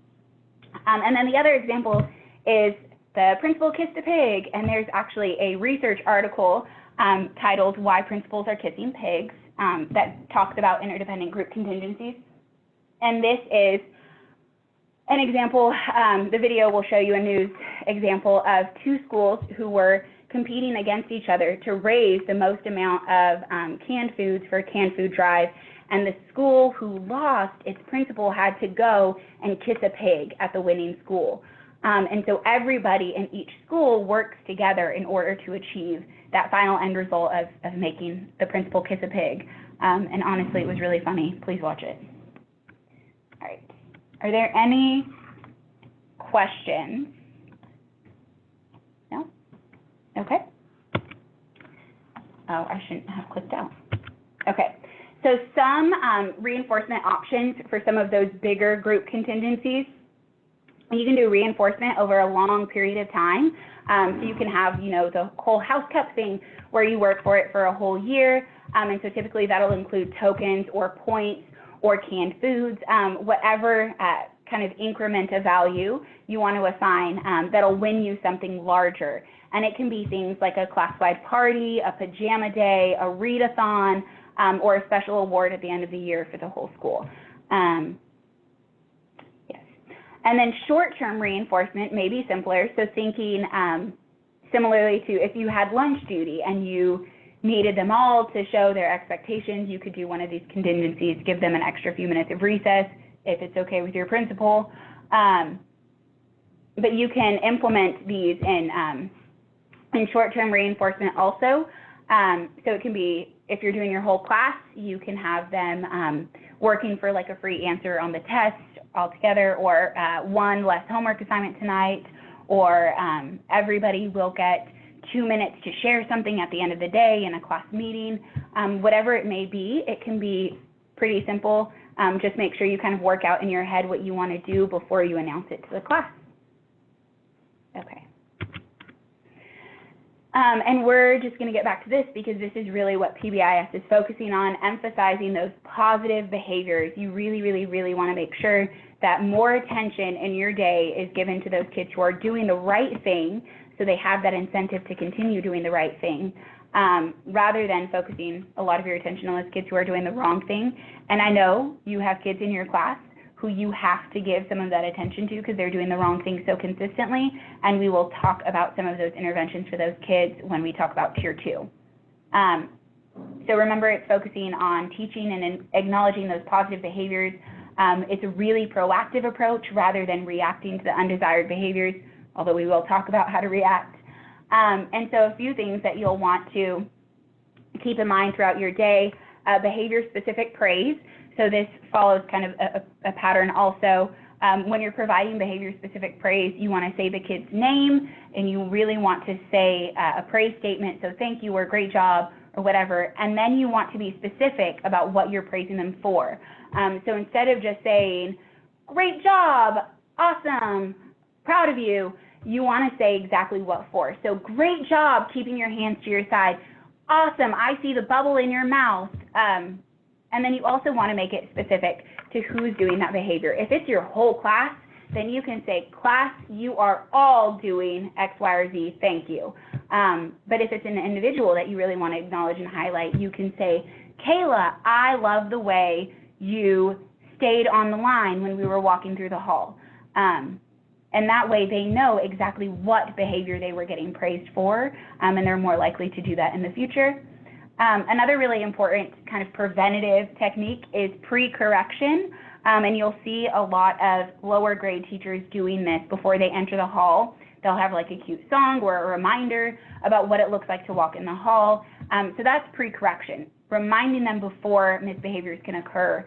And then the other example is the principal kissed a pig, and there's actually a research article titled Why Principals Are Kissing Pigs that talks about interdependent group contingencies. And this is an example. The video will show you a news example of 2 schools who were competing against each other to raise the most amount of canned foods for a canned food drive. And the school who lost, its principal had to go and kiss a pig at the winning school. And so everybody in each school works together in order to achieve that final end result of making the principal kiss a pig. And honestly, it was really funny. Please watch it. All right. Are there any questions? No? Okay. Oh, I shouldn't have clicked out. Okay. So some reinforcement options for some of those bigger group contingencies. You can do reinforcement over a long period of time. So you can have, the whole house cup thing where you work for it for a whole year. And so typically that'll include tokens or points or canned foods, whatever kind of increment of value you want to assign that'll win you something larger. And it can be things like a class-wide party, a pajama day, a readathon, or a special award at the end of the year for the whole school. Yes. And then short-term reinforcement may be simpler. So thinking similarly to if you had lunch duty and you needed them all to show their expectations, you could do one of these contingencies, give them an extra few minutes of recess if it's okay with your principal. But you can implement these in short-term reinforcement also. So it can be, if you're doing your whole class, you can have them working for like a free answer on the test altogether, or one less homework assignment tonight, or everybody will get 2 minutes to share something at the end of the day in a class meeting. Whatever it may be, it can be pretty simple. Just make sure you kind of work out in your head what you want to do before you announce it to the class. Okay. And we're just going to get back to this because this is really what PBIS is focusing on, emphasizing those positive behaviors. You really, really, really want to make sure that more attention in your day is given to those kids who are doing the right thing, so they have that incentive to continue doing the right thing, rather than focusing a lot of your attention on those kids who are doing the wrong thing. And I know you have kids in your class who you have to give some of that attention to because they're doing the wrong thing so consistently, and we will talk about some of those interventions for those kids when we talk about Tier 2. So remember, it's focusing on teaching and acknowledging those positive behaviors. It's a really proactive approach rather than reacting to the undesired behaviors, although we will talk about how to react. And so a few things that you'll want to keep in mind throughout your day: behavior-specific praise. So this follows kind of a pattern also. When you're providing behavior-specific praise, you want to say the kid's name, and you really want to say a praise statement, so thank you or great job or whatever, and then you want to be specific about what you're praising them for. So instead of just saying, great job, awesome, proud of you, you want to say exactly what for. So great job keeping your hands to your side. Awesome, I see the bubble in your mouth. And then you also want to make it specific to who's doing that behavior. If it's your whole class, then you can say, class, you are all doing X, Y, or Z, thank you. But if it's an individual that you really want to acknowledge and highlight, you can say, Kayla, I love the way you stayed on the line when we were walking through the hall. And that way they know exactly what behavior they were getting praised for, and they're more likely to do that in the future. Another really important kind of preventative technique is pre-correction, and you'll see a lot of lower grade teachers doing this before they enter the hall. They'll have like a cute song or a reminder about what it looks like to walk in the hall. So that's pre-correction, reminding them before misbehaviors can occur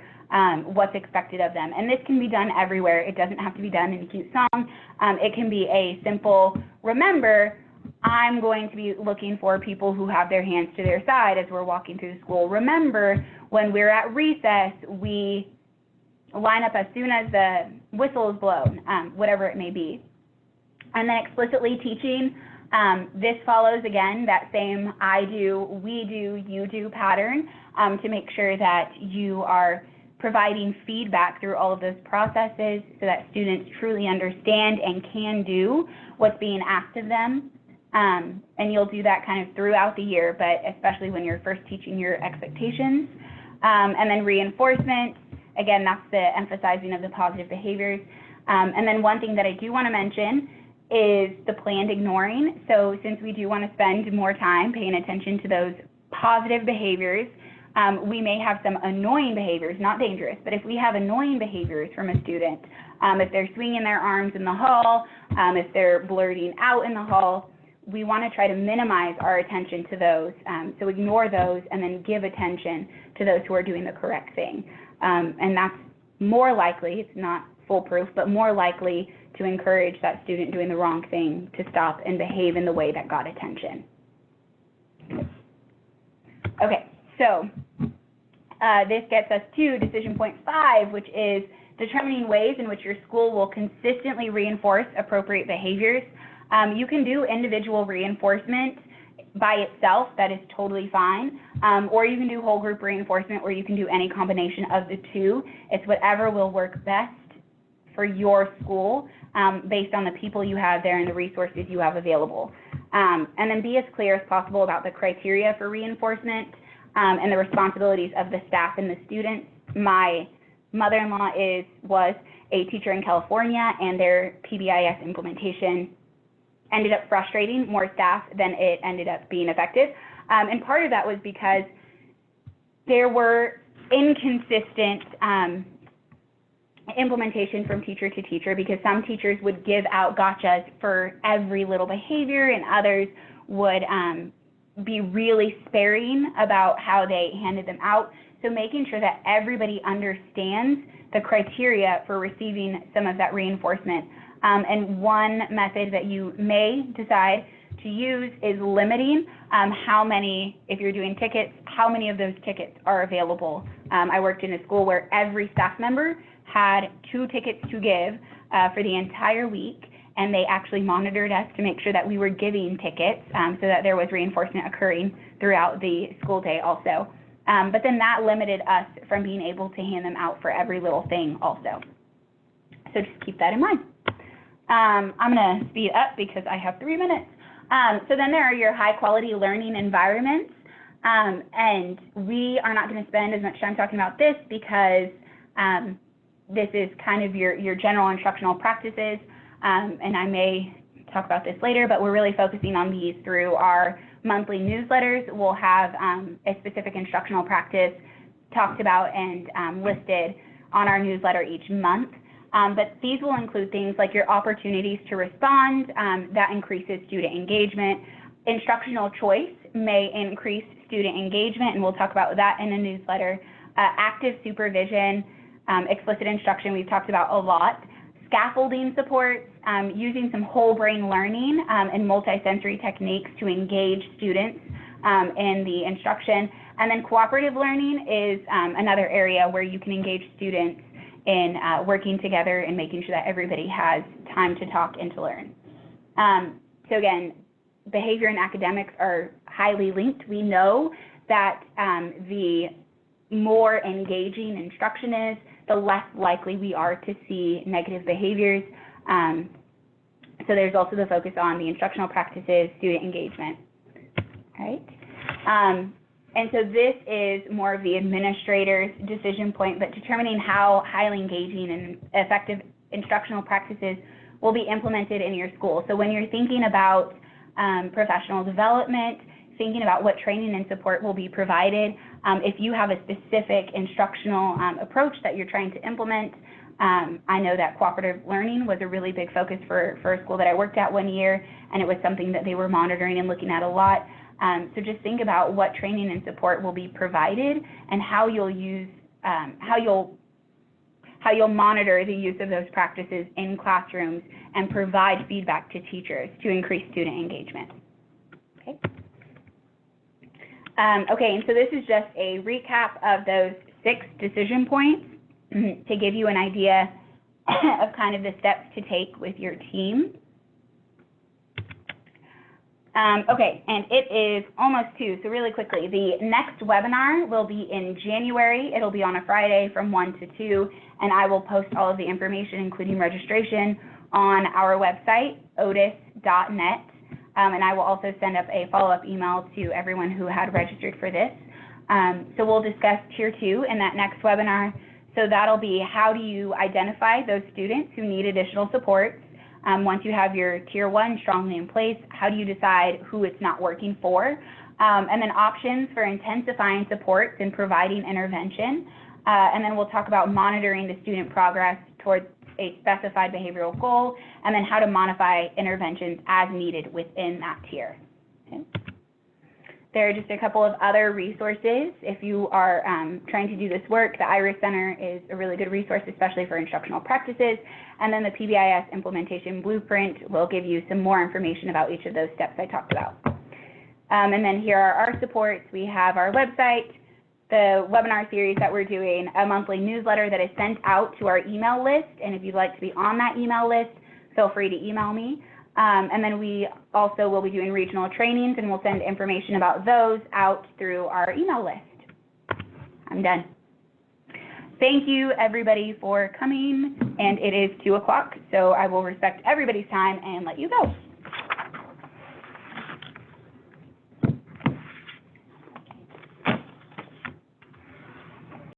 what's expected of them. And this can be done everywhere. It doesn't have to be done in a cute song. It can be a simple, remember, I'm going to be looking for people who have their hands to their side as we're walking through the school. Remember, when we're at recess, we line up as soon as the whistle is blown, whatever it may be. And then explicitly teaching, this follows, again, that same I do, we do, you do pattern to make sure that you are providing feedback through all of those processes so that students truly understand and can do what's being asked of them. And you'll do that kind of throughout the year, but especially when you're first teaching your expectations. And then reinforcement, again, that's the emphasizing of the positive behaviors. And then one thing that I do want to mention is the planned ignoring. So since we do want to spend more time paying attention to those positive behaviors, we may have some annoying behaviors, not dangerous, but if we have annoying behaviors from a student, if they're swinging their arms in the hall, if they're blurting out in the hall, we want to try to minimize our attention to those. So ignore those and then give attention to those who are doing the correct thing. And that's more likely, it's not foolproof, but more likely to encourage that student doing the wrong thing to stop and behave in the way that got attention. Okay, so this gets us to decision point 5, which is determining ways in which your school will consistently reinforce appropriate behaviors. You can do individual reinforcement by itself, that is totally fine, or you can do whole group reinforcement, or you can do any combination of the two. It's whatever will work best for your school based on the people you have there and the resources you have available. And then be as clear as possible about the criteria for reinforcement and the responsibilities of the staff and the students. My mother-in-law was a teacher in California, and their PBIS implementation ended up frustrating more staff than it ended up being effective. And part of that was because there were inconsistent implementation from teacher to teacher, because some teachers would give out gotchas for every little behavior, and others would be really sparing about how they handed them out. So making sure that everybody understands the criteria for receiving some of that reinforcement. And one method that you may decide to use is limiting how many, if you're doing tickets, how many of those tickets are available. I worked in a school where every staff member had 2 tickets to give for the entire week, and they actually monitored us to make sure that we were giving tickets so that there was reinforcement occurring throughout the school day also. But then that limited us from being able to hand them out for every little thing also. So just keep that in mind. I'm going to speed up because I have 3 minutes. So then there are your high quality learning environments. And we are not going to spend as much time talking about this because this is kind of your general instructional practices. And I may talk about this later, but we're really focusing on these through our monthly newsletters. We'll have a specific instructional practice talked about and listed on our newsletter each month. But these will include things like your opportunities to respond, that increases student engagement. Instructional choice may increase student engagement, and we'll talk about that in a newsletter. Active supervision, explicit instruction we've talked about a lot. Scaffolding supports, using some whole brain learning and multisensory techniques to engage students in the instruction. And then cooperative learning is another area where you can engage students in working together and making sure that everybody has time to talk and to learn. So again, behavior and academics are highly linked. We know that the more engaging instruction is, the less likely we are to see negative behaviors. So there's also the focus on the instructional practices, student engagement, right? And so this is more of the administrator's decision point, but determining how highly engaging and effective instructional practices will be implemented in your school. So when you're thinking about professional development, thinking about what training and support will be provided, if you have a specific instructional approach that you're trying to implement, I know that cooperative learning was a really big focus for a school that I worked at one year, and it was something that they were monitoring and looking at a lot. So just think about what training and support will be provided and how you'll use, how you'll monitor the use of those practices in classrooms and provide feedback to teachers to increase student engagement. Okay. Okay, and so this is just a recap of those 6 decision points to give you an idea of kind of the steps to take with your team. Okay, and it is almost 2, so really quickly, the next webinar will be in January. It'll be on a Friday from 1 to 2, and I will post all of the information, including registration, on our website, otis.net, and I will also send up a follow-up email to everyone who had registered for this. So we'll discuss Tier 2 in that next webinar. So that'll be how do you identify those students who need additional support. Once you have your Tier 1 strongly in place, how do you decide who it's not working for? And then options for intensifying supports and providing intervention. And then we'll talk about monitoring the student progress towards a specified behavioral goal, and then how to modify interventions as needed within that tier. Okay. There are just a couple of other resources. If you are trying to do this work, the IRIS Center is a really good resource, especially for instructional practices. And then the PBIS Implementation Blueprint will give you some more information about each of those steps I talked about. And then here are our supports. We have our website, the webinar series that we're doing, a monthly newsletter that is sent out to our email list. And if you'd like to be on that email list, feel free to email me. And then we also will be doing regional trainings, and we'll send information about those out through our email list. I'm done. Thank you, everybody, for coming, and it is 2 o'clock, so I will respect everybody's time and let you go.